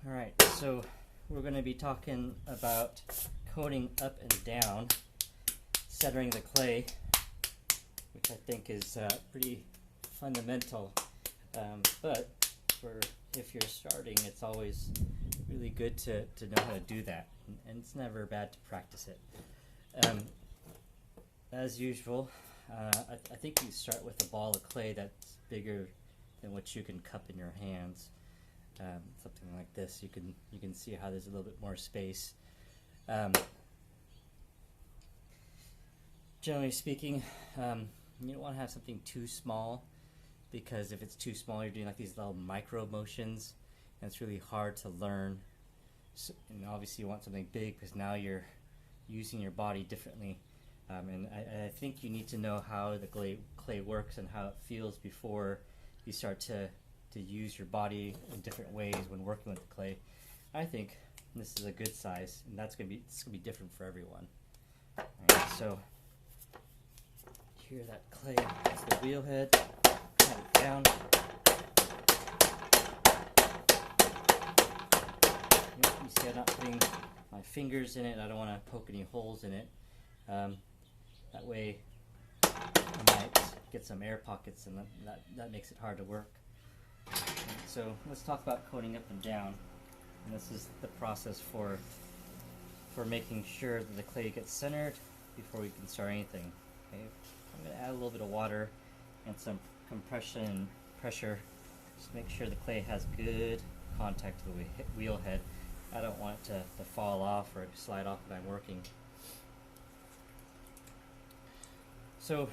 Alright, so we're going to be talking about coating up and down, centering the clay, which I think is pretty fundamental. But if you're starting, it's always really good to know how to do that, and it's never bad to practice it. As usual, I think you start with a ball of clay that's bigger than what you can cup in your hands. Something like this. You can see how there's a little bit more space. Generally speaking, you don't want to have something too small, because if it's too small, you're doing like these little micro motions, and it's really hard to learn. So, and obviously, you want something big because now you're using your body differently. And I think you need to know how the clay works and how it feels before you start to use your body in different ways when working with the clay. I think this is a good size, and it's gonna be different for everyone. Alright, so here that clay is the wheel head. Pat it down. You see I'm not putting my fingers in it. I don't want to poke any holes in it. That way I might get some air pockets, and that makes it hard to work. So let's talk about coating up and down, and this is the process for making sure that the clay gets centered before we can start anything. Okay, I'm going to add a little bit of water and some compression and pressure, just make sure the clay has good contact to the wheel head. I don't want it to fall off or slide off when I'm working. So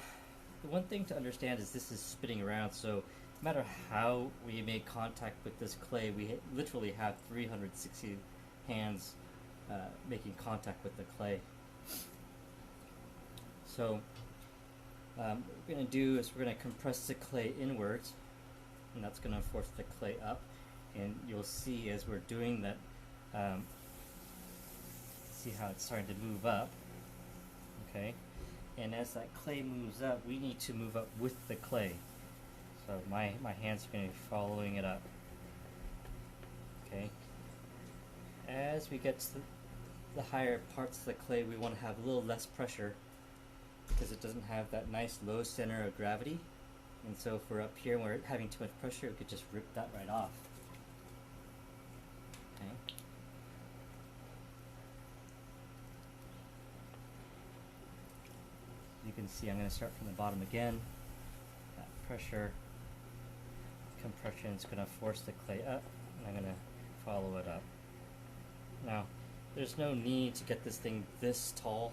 the one thing to understand is this is spinning around, so no matter how we make contact with this clay, we literally have 360 hands making contact with the clay. So what we're going to do is we're going to compress the clay inwards, and that's going to force the clay up, and you'll see as we're doing that, see how it's starting to move up, okay? And as that clay moves up, we need to move up with the clay. So my hands are going to be following it up. Okay. As we get to the higher parts of the clay, we want to have a little less pressure because it doesn't have that nice low center of gravity. And so if we're up here and we're having too much pressure, we could just rip that right off. Okay. You can see I'm going to start from the bottom again. That pressure, compression is going to force the clay up, and I'm going to follow it up. Now, there's no need to get this thing this tall.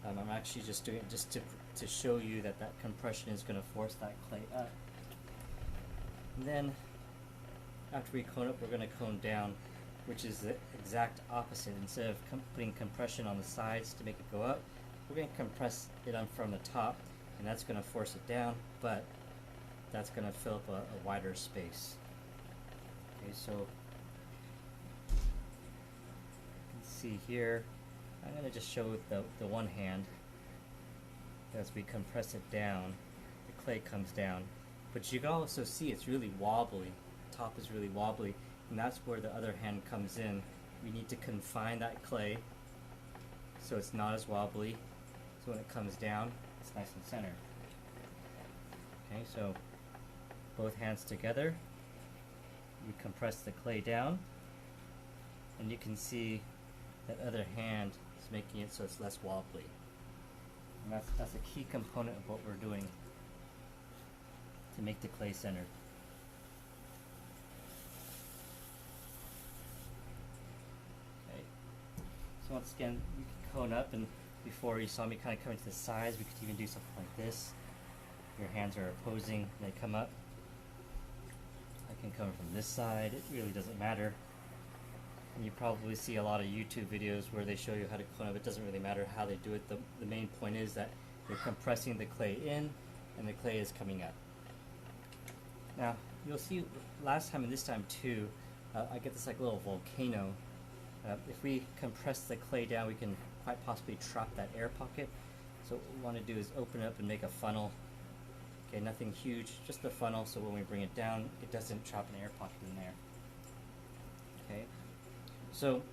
I'm actually just doing it just to show you that compression is going to force that clay up. And then, after we cone up, we're going to cone down, which is the exact opposite. Instead of putting compression on the sides to make it go up, we're going to compress it on from the top, and that's going to force it down, but that's going to fill up a wider space. Okay, so you can see here, I'm going to just show with the one hand. As we compress it down, the clay comes down, but you can also see it's really wobbly. The top is really wobbly, and that's where the other hand comes in. We need to confine that clay so it's not as wobbly. So when it comes down, it's nice and centered. Okay, so both hands together, we compress the clay down, and you can see that other hand is making it so it's less wobbly. And that's a key component of what we're doing to make the clay centered. Okay, so once again, you can cone up, and before you saw me kind of coming to the sides, we could even do something like this. Your hands are opposing, and they come up. I can come from this side, it really doesn't matter. And you probably see a lot of YouTube videos where they show you how to cone up. It doesn't really matter how they do it. The main point is that you're compressing the clay in, and the clay is coming up. Now, you'll see last time and this time too, I get this like little volcano. If we compress the clay down, we can quite possibly trap that air pocket. So what we want to do is open it up and make a funnel. Okay, nothing huge, just a funnel, so when we bring it down, it doesn't trap an air pocket in there. Okay, So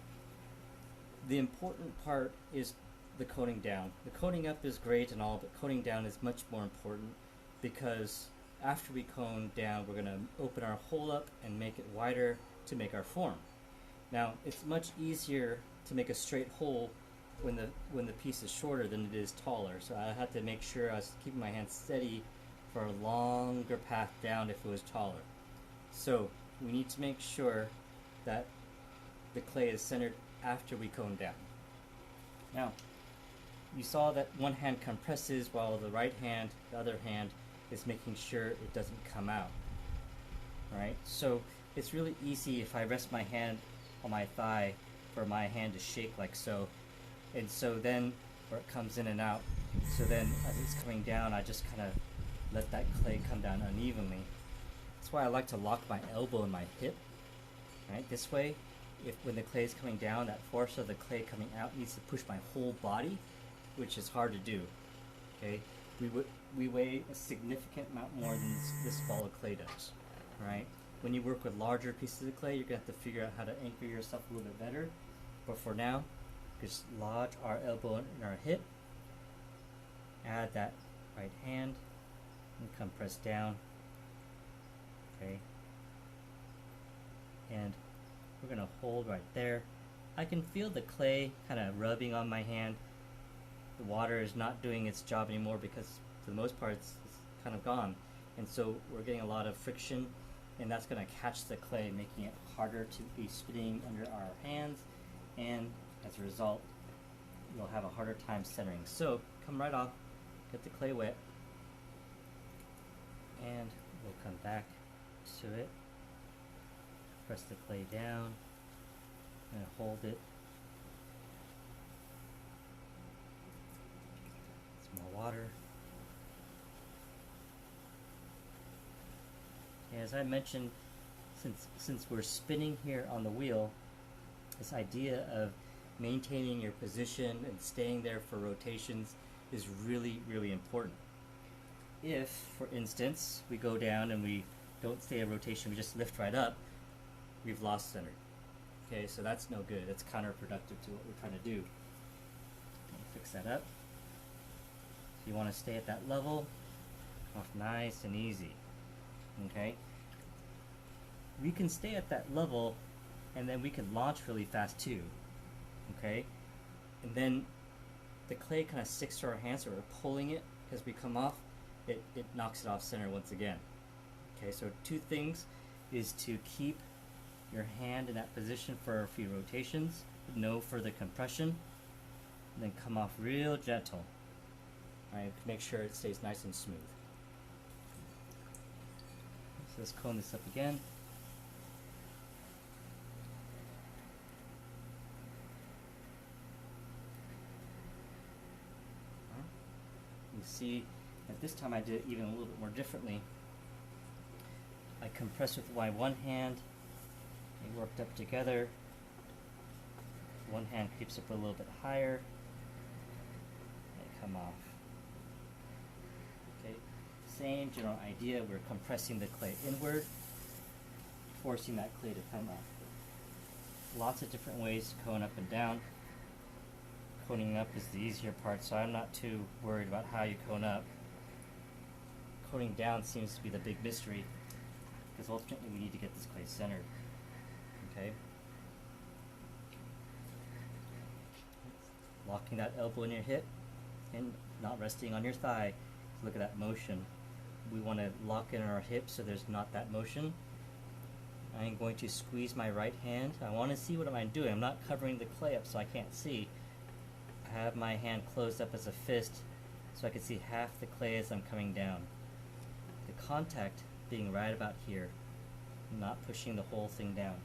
the important part is the coating down. The coating up is great and all, but coating down is much more important, because after we cone down, we're going to open our hole up and make it wider to make our form. Now, it's much easier to make a straight hole when the piece is shorter than it is taller. So I had to make sure I was keeping my hand steady for a longer path down if it was taller. So we need to make sure that the clay is centered after we cone down. Now, you saw that one hand compresses while the other hand is making sure it doesn't come out. Alright, so it's really easy if I rest my hand on my thigh for my hand to shake like so, and so then where it comes in and out, so then as it's coming down, I just kind of let that clay come down unevenly. That's why I like to lock my elbow in my hip. Right, this way, when the clay is coming down, that force of the clay coming out needs to push my whole body, which is hard to do. Okay, we weigh a significant amount more than this ball of clay does. Right, when you work with larger pieces of clay, you're gonna have to figure out how to anchor yourself a little bit better. But for now, just lodge our elbow in our hip, add that right hand, and compress down. Okay, and we're gonna hold right there. I can feel the clay kind of rubbing on my hand. The water is not doing its job anymore because for the most part it's kind of gone, and so we're getting a lot of friction, and that's going to catch the clay, making it harder to be spinning under our hands, and as a result you'll have a harder time centering. So come right off, get the clay wet, and we'll come back to it, press the clay down and hold it. Some more water. As I mentioned, since we're spinning here on the wheel, this idea of maintaining your position and staying there for rotations is really, really important. If, for instance, we go down and we don't stay in rotation, we just lift right up, we've lost center. Okay, so that's no good. That's counterproductive to what we're trying to do. Fix that up. So you want to stay at that level, off nice and easy. Okay, we can stay at that level, and then we can launch really fast too. Okay, and then the clay kind of sticks to our hands, so we're pulling it as we come off. It knocks it off center once again. Okay, so two things is to keep your hand in that position for a few rotations, no further compression, and then come off real gentle. All right, make sure it stays nice and smooth. So let's cone this up again. You see, at this time I did it even a little bit more differently. I compress with my one hand, they worked up together. One hand creeps up a little bit higher, they come off. Okay, same general idea, we're compressing the clay inward, forcing that clay to come up. Lots of different ways to cone up and down. Coning up is the easier part, so I'm not too worried about how you cone up. Coning down seems to be the big mystery, because ultimately we need to get this clay centered. Okay? Locking that elbow in your hip and not resting on your thigh. Look at that motion. We want to lock in our hip so there's not that motion. I'm going to squeeze my right hand. I want to see what I'm doing. I'm not covering the clay up so I can't see. I have my hand closed up as a fist so I can see half the clay as I'm coming down. The contact being right about here, not pushing the whole thing down.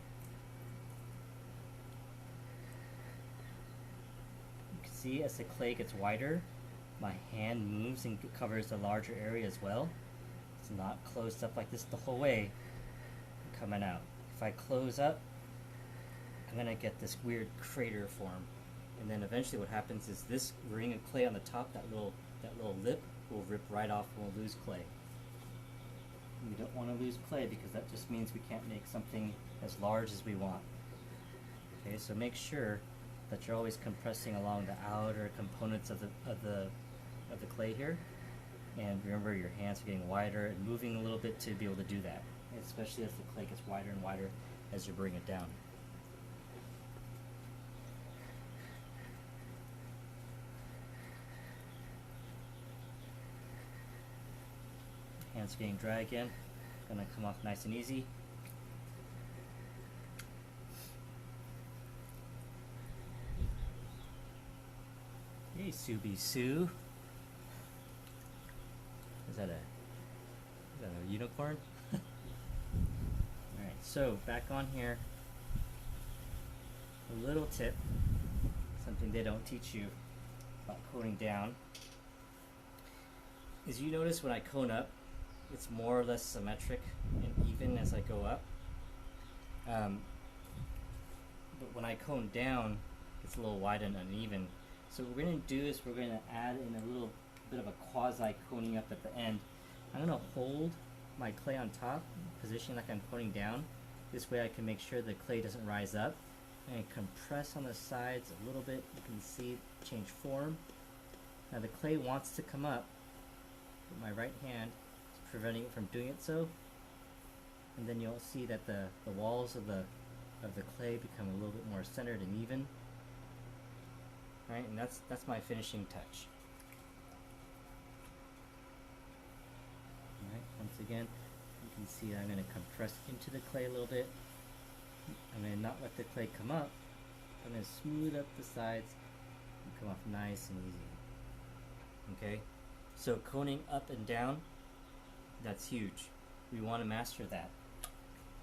You can see as the clay gets wider, my hand moves and covers a larger area as well. It's not closed up like this the whole way, coming out. If I close up, I'm going to get this weird crater form. And then eventually what happens is this ring of clay on the top, that little lip, will rip right off and we'll lose clay. We don't want to lose clay because that just means we can't make something as large as we want. Okay, so make sure that you're always compressing along the outer components of the clay here. And remember, your hands are getting wider and moving a little bit to be able to do that, especially as the clay gets wider and wider as you bring it down. Hands getting dry again. Gonna come off nice and easy. Hey, Subi Sue. Is that a unicorn? Alright, so back on here. A little tip, something they don't teach you about coning down, is you notice when I cone up, it's more or less symmetric and even as I go up. But when I cone down, it's a little wide and uneven. So what we're going to do is we're going to add in a little bit of a quasi coning up at the end. I'm going to hold my clay on top, positioning like I'm coning down. This way I can make sure the clay doesn't rise up. And compress on the sides a little bit. You can see change form. Now the clay wants to come up, but my right hand is preventing it from doing it so. And then you'll see that the walls of the clay become a little bit more centered and even. Right, and that's my finishing touch. Alright, once again, you can see I'm going to compress into the clay a little bit. I'm going to not let the clay come up. I'm going to smooth up the sides and come off nice and easy. Okay, so coning up and down, that's huge. We want to master that.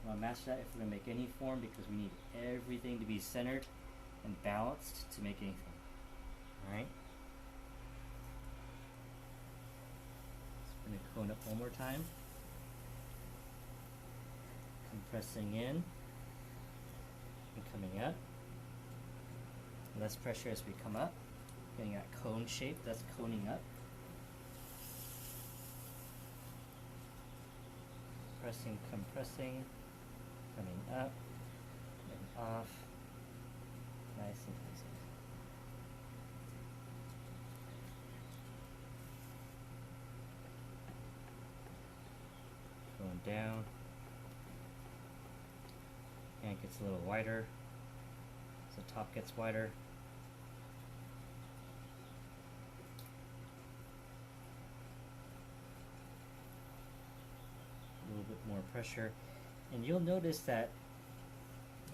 We want to master that if we're going to make any form, because we need everything to be centered and balanced to make anything. Alright? So I'm going to cone up one more time. Compressing in and coming up. Less pressure as we come up. Getting that cone shape, that's coning up. Pressing, compressing, coming up, and off. Nice and easy. Going down. Hand gets a little wider as the top gets wider. A little bit more pressure, and you'll notice that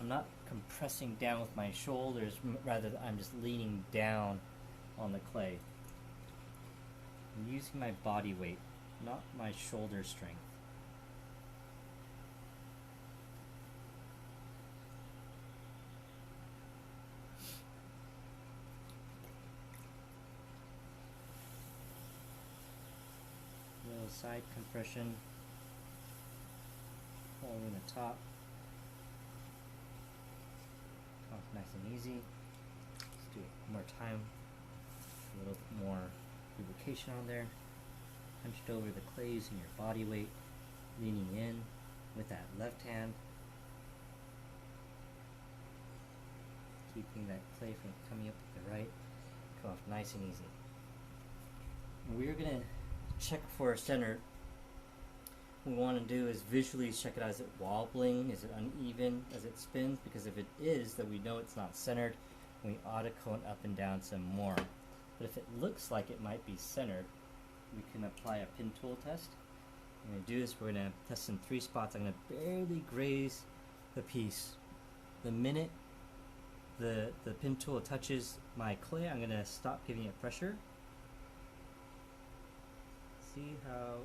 I'm not compressing down with my shoulders, rather I'm just leaning down on the clay. I'm using my body weight, not my shoulder strength. Little side compression, holding the top. Off nice and easy. Let's do it one more time. A little more lubrication on there. Hunched over the clay using your body weight, leaning in with that left hand. Keeping that clay from coming up with the right. Come off nice and easy. We're going to check for a center. What we want to do is visually check it out. Is it wobbling? Is it uneven as it spins? Because if it is, then we know it's not centered. We ought to cone up and down some more. But if it looks like it might be centered, we can apply a pin tool test. What we're going to do is we're going to test in 3 spots. I'm going to barely graze the piece. The minute the pin tool touches my clay, I'm going to stop giving it pressure. See how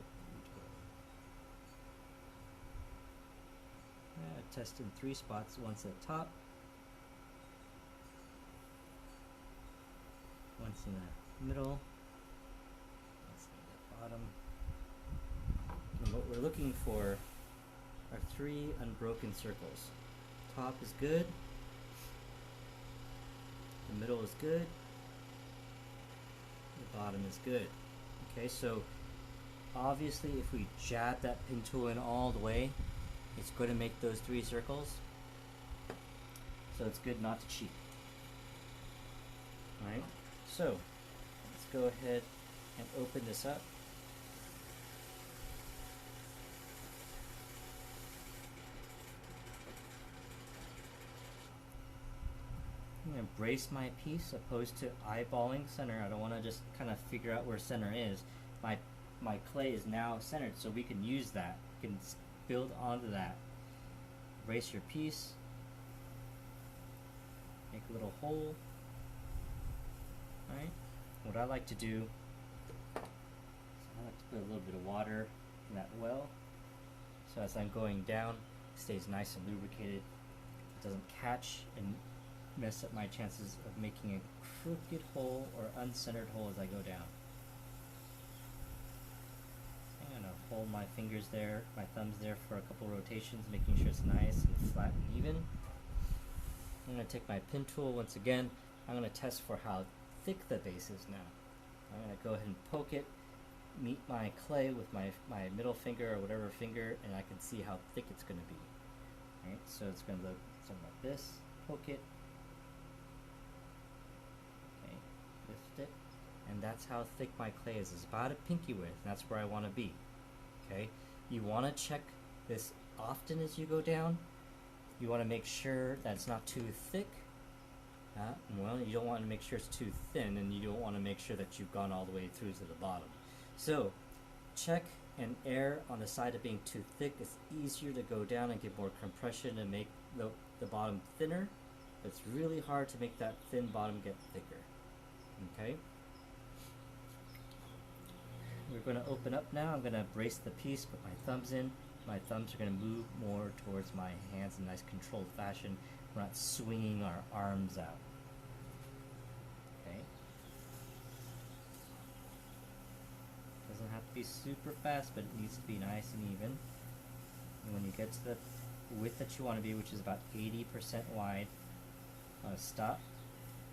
test in 3 spots, once at the top, once in the middle, once in the bottom. And what we're looking for are 3 unbroken circles. Top is good, the middle is good, the bottom is good. Okay, so obviously if we jab that pin tool in all the way, it's going to make those 3 circles. so it's good not to cheat. Alright, so let's go ahead and open this up. I'm going to brace my piece opposed to eyeballing center. I don't want to just kind of figure out where center is. My clay is now centered, so we can use that. We can build onto that. Brace your piece. Make a little hole. Alright. What I like to do is I like to put a little bit of water in that well. So as I'm going down, it stays nice and lubricated. It doesn't catch and mess up my chances of making a crooked hole or uncentered hole as I go down. I'm going to hold my fingers there, my thumbs there for a couple rotations, making sure it's nice and flat and even. I'm going to take my pin tool once again. I'm going to test for how thick the base is now. I'm going to go ahead and poke it, meet my clay with my middle finger or whatever finger, and I can see how thick it's going to be. Right, so it's going to look something like this. Poke it. Okay, lift it. And that's how thick my clay is. It's about a pinky width. That's where I want to be. Okay, you want to check this often as you go down. You want to make sure that it's not too thick. Well, you don't want to make sure it's too thin, and you don't want to make sure that you've gone all the way through to the bottom. So, check and err on the side of being too thick. It's easier to go down and get more compression and make the bottom thinner. It's really hard to make that thin bottom get thicker. Okay? We're going to open up now. I'm going to brace the piece, put my thumbs in. My thumbs are going to move more towards my hands in a nice controlled fashion. We're not swinging our arms out. Okay? Doesn't have to be super fast, but it needs to be nice and even. And when you get to the width that you want to be, which is about 80% wide, stop,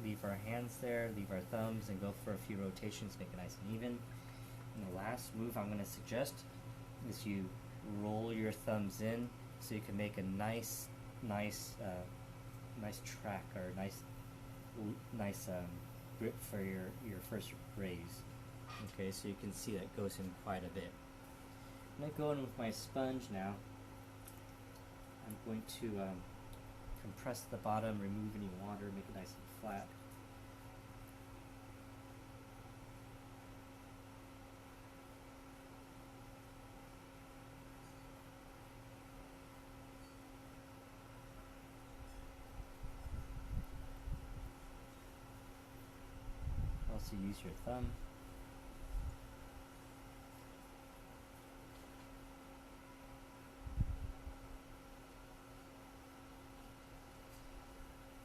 leave our hands there, leave our thumbs, and go for a few rotations, make it nice and even. And the last move I'm going to suggest is you roll your thumbs in so you can make a nice track or nice grip for your first raise. Okay, so you can see that goes in quite a bit. I'm going to go in with my sponge now. I'm going to compress the bottom, remove any water, make it nice and flat. Also use your thumb.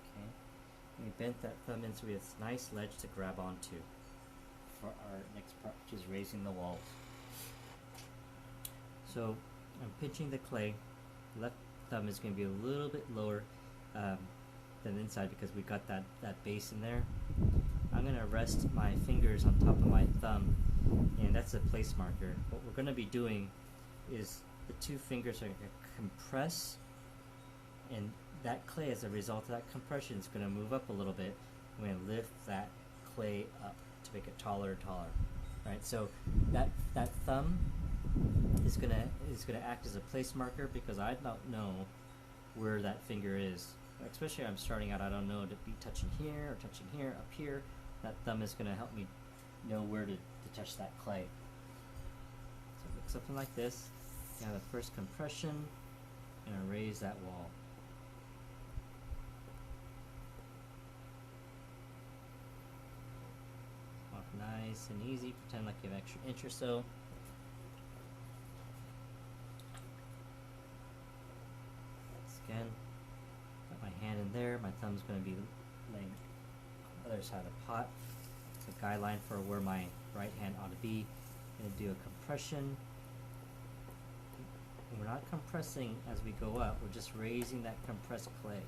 Okay, we bent that thumb in so we have this nice ledge to grab onto for our next part, which is raising the walls. So I'm pinching the clay. Left thumb is going to be a little bit lower than inside because we got that base in there. I'm going to rest my fingers on top of my thumb, and that's a place marker. What we're going to be doing is the two fingers are going to compress, and that clay, as a result of that compression, is going to move up a little bit. I'm going to lift that clay up to make it taller and taller. Right, so that thumb is going to act as a place marker because I don't know where that finger is. Especially I'm starting out, I don't know to be touching here or touching here, up here. That thumb is going to help me know where to touch that clay. So look something like this. Now the first compression, and I raise that wall. Walk nice and easy, pretend like you have an extra inch or so. Again, got my hand in there, my thumb's going to be laying on the other side of the pot. It's a guideline for where my right hand ought to be. I'm going to do a compression. And we're not compressing as we go up, we're just raising that compressed clay.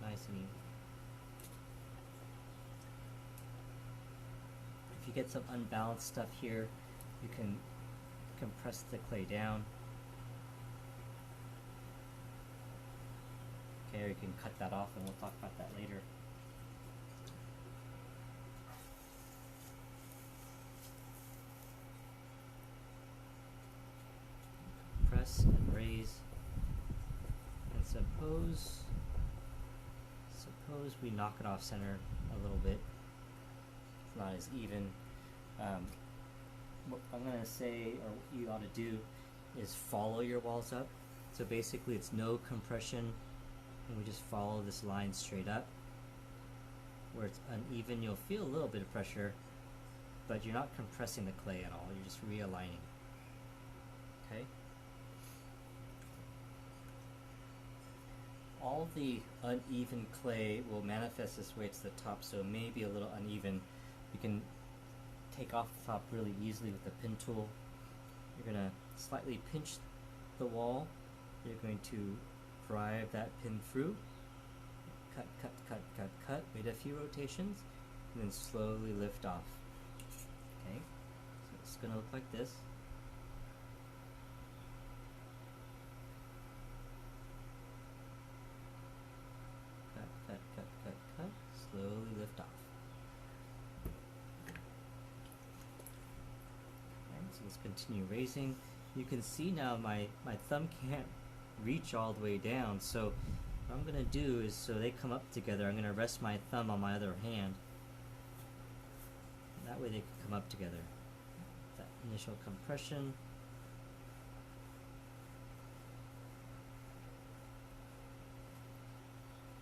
Nice and easy. If you get some unbalanced stuff here, you can compress the clay down. okay, or you can cut that off and we'll talk about that later. Press and raise, and suppose we knock it off center a little bit. It's not as even. What I'm gonna say, or what you ought to do, is follow your walls up. So basically it's no compression, and we just follow this line straight up. Where it's uneven, you'll feel a little bit of pressure, but you're not compressing the clay at all, you're just realigning. Okay? All the uneven clay will manifest this way to the top, so it may be a little uneven. You can take off the top really easily with the pin tool. You're going to slightly pinch the wall. You're going to drive that pin through. Cut, cut, cut, cut, cut. Wait a few rotations, and then slowly lift off. Okay, so it's going to look like this. Cut, cut, cut, cut, cut. Slowly lift off. So let's continue raising. You can see now my thumb can't reach all the way down, so what I'm going to do is, so they come up together, I'm going to rest my thumb on my other hand. And that way they can come up together. That initial compression.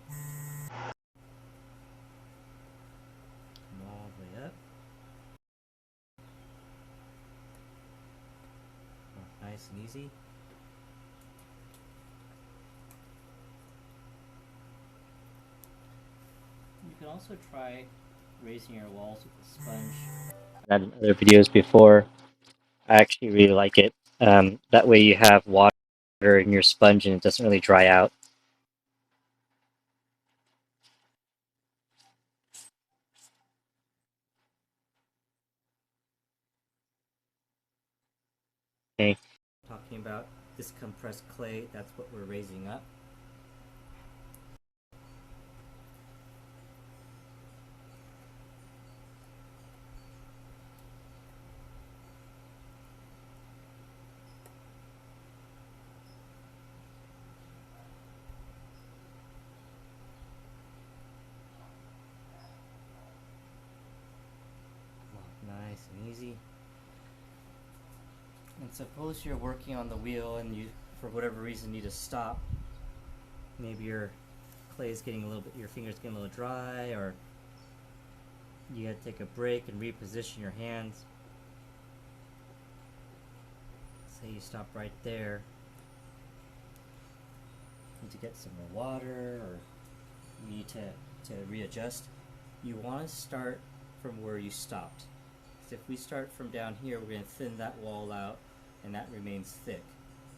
Come all the way up. Nice and easy. You can also try raising your walls with a sponge. I've done other videos before. I actually really like it. That way you have water in your sponge and it doesn't really dry out. Okay, talking about this compressed clay, that's what we're raising up. Nice and easy. And suppose you're working on the wheel and you, for whatever reason, need to stop. Maybe your clay is getting a little bit, your fingers getting a little dry, or you gotta take a break and reposition your hands. Say you stop right there. Need to get some more water, or you need to readjust. You want to start from where you stopped. So if we start from down here, we're going to thin that wall out, and that remains thick.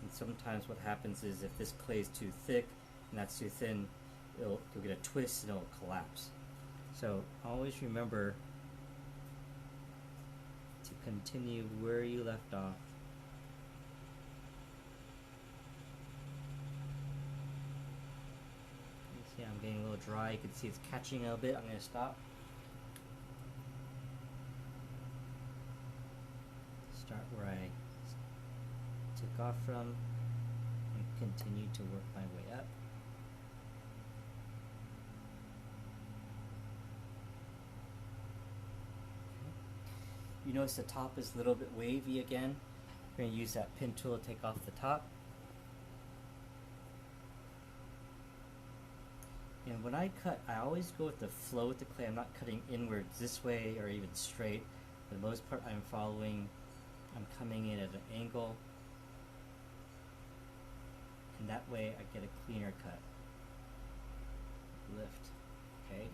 And sometimes what happens is if this clay is too thick and that's too thin, you'll get a twist and it'll collapse. So always remember to continue where you left off. You see I'm getting a little dry. You can see it's catching a little bit. I'm going to stop. Start where I took off from and continue to work my way up. You notice the top is a little bit wavy again. We're going to use that pin tool to take off the top. And when I cut, I always go with the flow with the clay. I'm not cutting inwards this way or even straight. For the most part, I'm coming in at an angle, and that way I get a cleaner cut. Lift. Okay.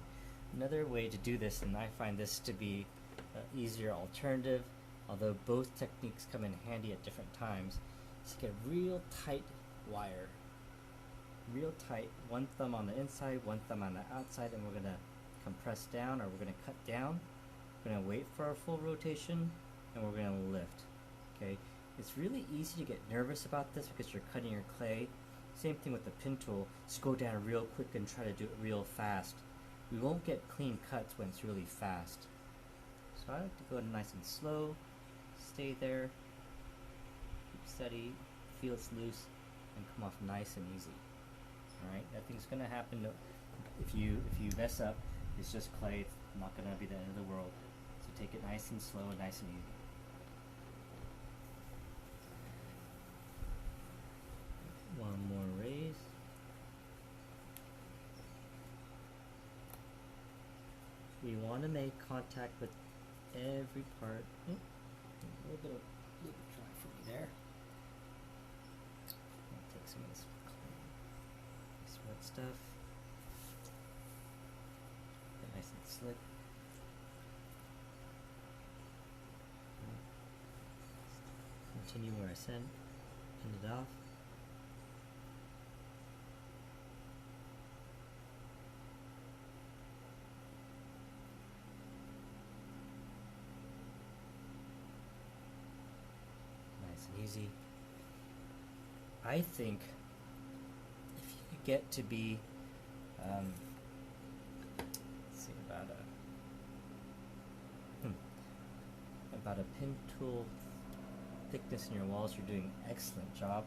Another way to do this, and I find this to be an easier alternative, although both techniques come in handy at different times, is to get real tight wire. Real tight, one thumb on the inside, one thumb on the outside, and we're going to compress down, or we're going to cut down. We're going to wait for our full rotation, and we're going to lift. Okay, it's really easy to get nervous about this because you're cutting your clay, Same thing with the pin tool. Just go down real quick and try to do it real fast. We won't get clean cuts when it's really fast. So I like to go nice and slow, stay there, keep steady, feel it's loose, and come off nice and easy. Alright, nothing's gonna happen if you mess up. It's just clay, it's not gonna be the end of the world. So take it nice and slow and nice and easy. One more raise. We want to make contact with every part. Oh, a little bit dry for me there. I'll take some of this wet stuff. Get nice and slick. Continue where I end it off. Easy. I think if you could get to be, let's see, about a pin tool thickness in your walls, you're doing an excellent job.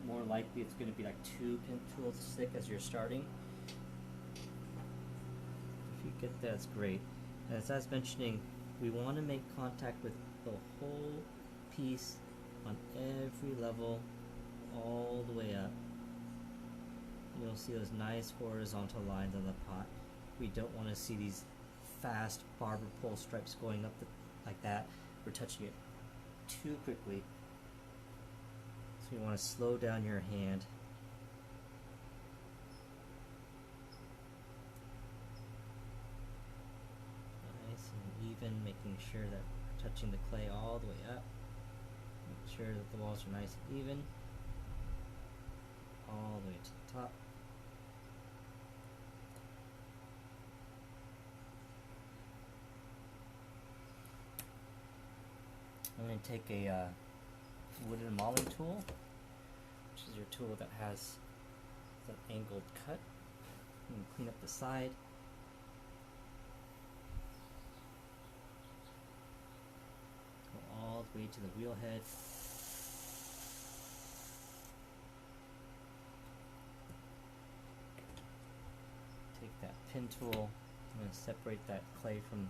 More likely it's going to be like 2 pin tools thick as you're starting. If you get that, it's great. And as I was mentioning, we want to make contact with the whole piece on every level all the way up. You'll see those nice horizontal lines on the pot. We don't want to see these fast barber pole stripes going up like that. We're touching it too quickly. So you want to slow down your hand. Nice and even, making sure that we're touching the clay all the way up. Make sure that the walls are nice and even, all the way to the top. I'm going to take a wooden mauling tool, which is your tool that has that angled cut. And clean up the side. Go all the way to the wheel head. Take that pin tool. I'm going to separate that clay from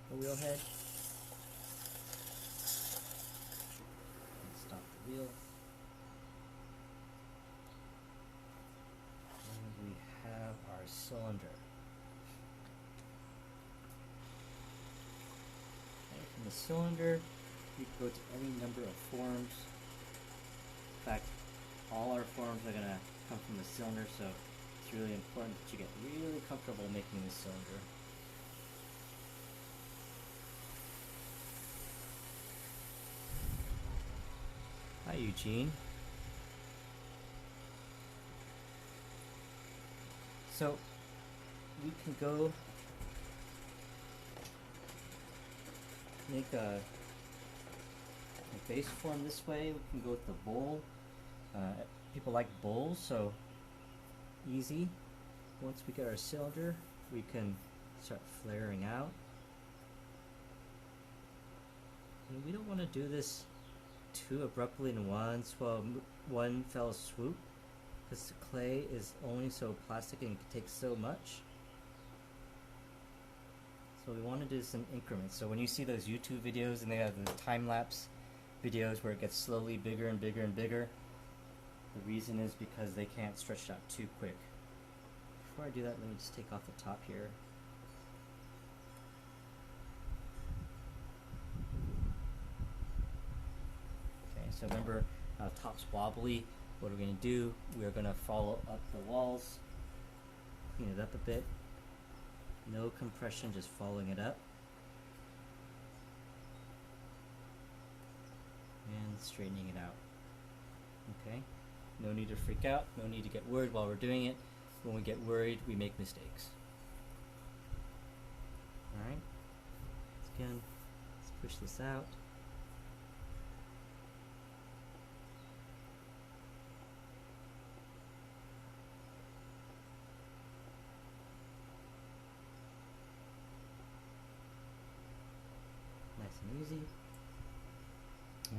the wheel head. Stop the wheel. And we have our cylinder. Okay, from the cylinder, you can go to any number of forms. In fact, all our forms are going to come from the cylinder, so it's really important that you get really comfortable making this cylinder. Hi, Eugene. So we can go make a base form this way. We can go with the bowl. People like bowls, so easy. Once we get our cylinder, we can start flaring out. And we don't want to do this too abruptly in one fell swoop, because the clay is only so plastic and can take so much. So we want to do this in increments. So when you see those YouTube videos and they have the time-lapse videos where it gets slowly bigger and bigger and bigger, the reason is because they can't stretch it out too quick. Before I do that, let me just take off the top here. Okay, so remember, top's wobbly. What we're going to do, we're going to follow up the walls, clean it up a bit. No compression, just following it up. And straightening it out. Okay? No need to freak out, no need to get worried while we're doing it. When we get worried, we make mistakes. Alright? Again, let's push this out.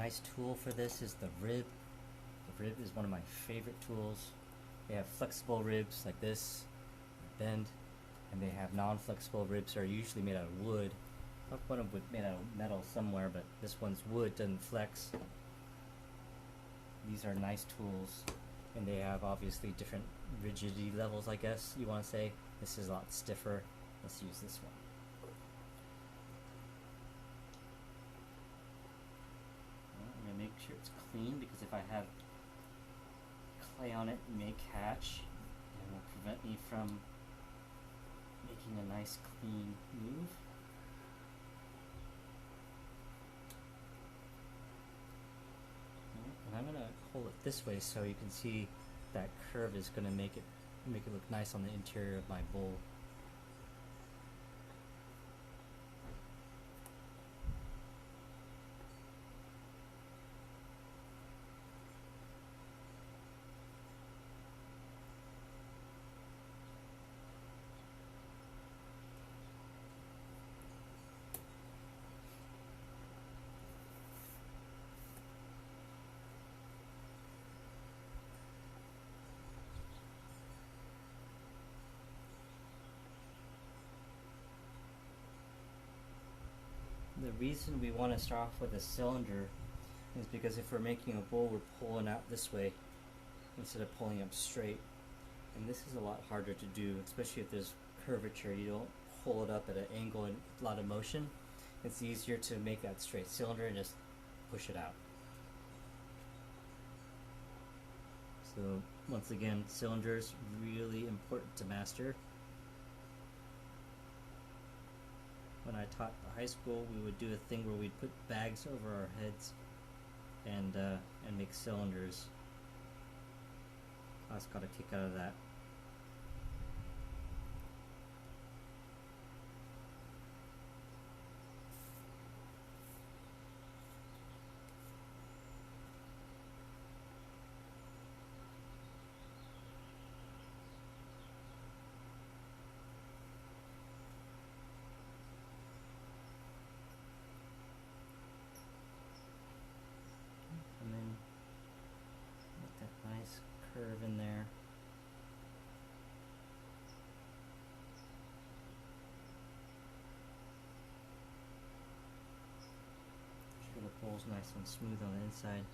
nice tool for this is the rib. The rib is one of my favorite tools. They have flexible ribs like this, bend, and they have non-flexible ribs that are usually made out of wood. I thought one of them made out of metal somewhere, but this one's wood, doesn't flex. These are nice tools, and they have obviously different rigidity levels, I guess you want to say. This is a lot stiffer. Let's use this one. I'm going to make sure it's clean, because if I have clay on it, it may catch and will prevent me from making a nice clean move. And I'm going to hold it this way so you can see that curve is going to make it look nice on the interior of my bowl. The reason we want to start off with a cylinder is because if we're making a bowl, we're pulling out this way instead of pulling up straight. And this is a lot harder to do, especially if there's curvature. You don't pull it up at an angle and a lot of motion. It's easier to make that straight cylinder and just push it out. So once again, cylinders really important to master. When I taught the high school, we would do a thing where we'd put bags over our heads and make cylinders. Class got a kick out of that. Curve in there. Sure the bowl's nice and smooth on the inside.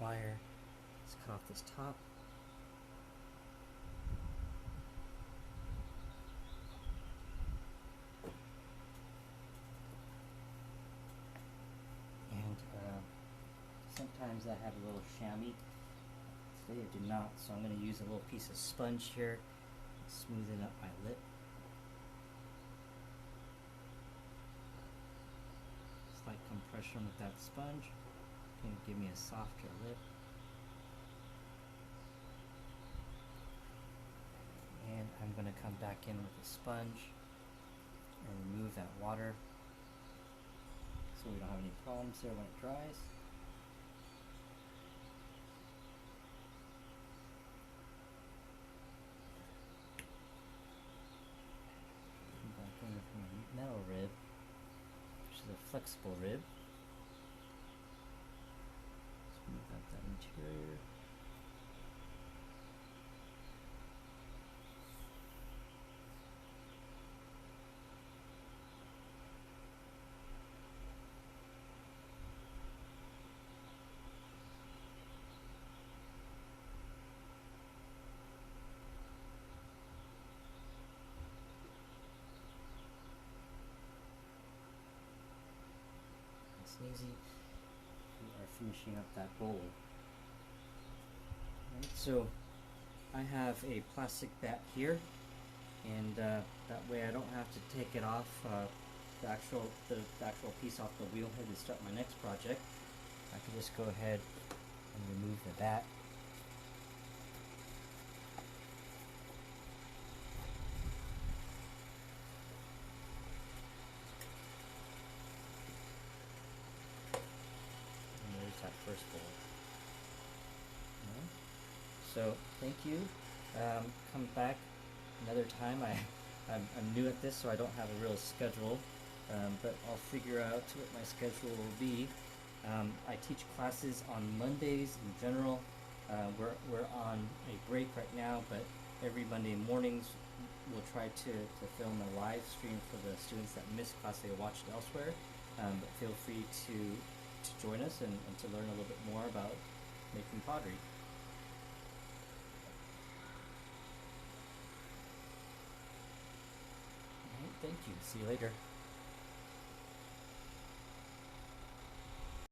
Wire. Let's cut off this top. And sometimes I have a little chamois. Today I do not, so I'm going to use a little piece of sponge here, smoothen up my lip. Slight compression with that sponge. Going to give me a softer lip. And I'm going to come back in with the sponge and remove that water so we don't have any problems there when it dries. Come back in with my metal rib, which is a flexible rib. Smooth out that interior. It's easy. We are finishing up that bowl. Right, so I have a plastic bat here, and that way I don't have to take it off the actual piece off the wheel head to start my next project. I can just go ahead and remove the bat. first bowl. So thank you. Come back another time. I'm new at this, so I don't have a real schedule, but I'll figure out what my schedule will be. I teach classes on Mondays in general. We're on a break right now, but every Monday mornings we'll try to film a live stream for the students that missed class they watched elsewhere. But feel free to join us and to learn a little bit more about making pottery. Alright, thank you. See you later.